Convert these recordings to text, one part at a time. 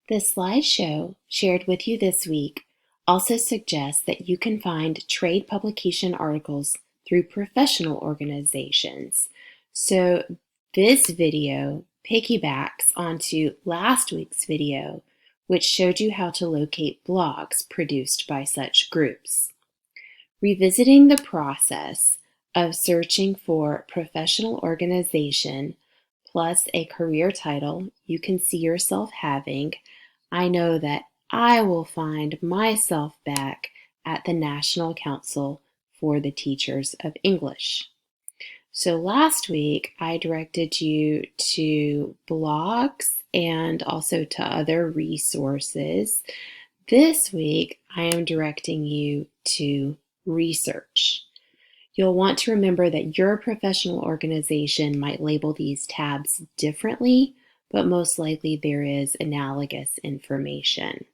The slideshow shared with you this week also suggests that you can find trade publication articles through professional organizations. So this video piggybacks onto last week's video, which showed you how to locate blogs produced by such groups. Revisiting the process of searching for professional organization plus a career title you can see yourself having, I know that I will find myself back at the National Council for the Teachers of English. So last week I directed you to blogs and also to other resources. This week I am directing you to research. You'll want to remember that your professional organization might label these tabs differently, but most likely there is analogous information.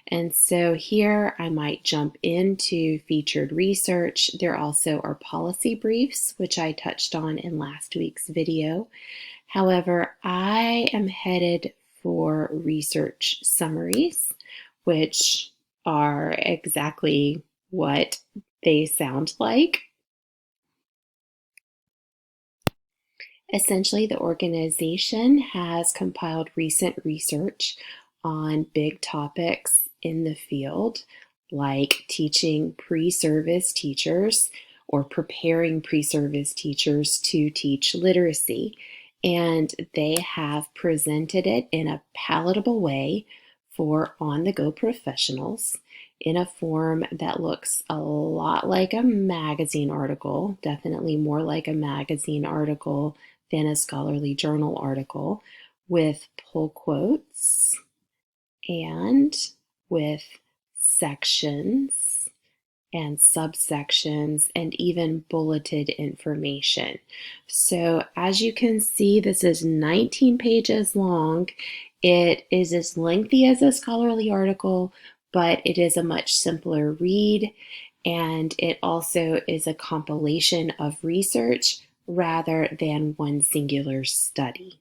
And so here I might jump into featured research. There also are policy briefs, which I touched on in last week's video. However, I am headed for research summaries, which are exactly what they sound like. Essentially, the organization has compiled recent research on big topics in the field, like teaching pre-service teachers or preparing pre-service teachers to teach literacy. And they have presented it in a palatable way for on-the-go professionals in a form that looks a lot like a magazine article, definitely more like a magazine article than a scholarly journal article, with pull quotes and with sections and subsections and even bulleted information. So as you can see, this is 19 pages long. It is as lengthy as a scholarly article, but it is a much simpler read, and it also is a compilation of research rather than one singular study.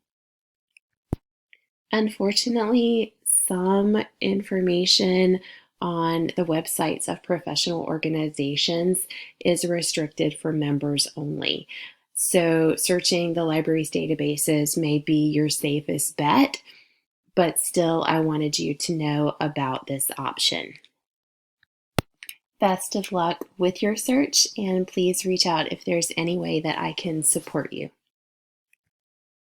Unfortunately, some information on the websites of professional organizations is restricted for members only. So searching the library's databases may be your safest bet, but still I wanted you to know about this option. Best of luck with your search, and please reach out if there's any way that I can support you.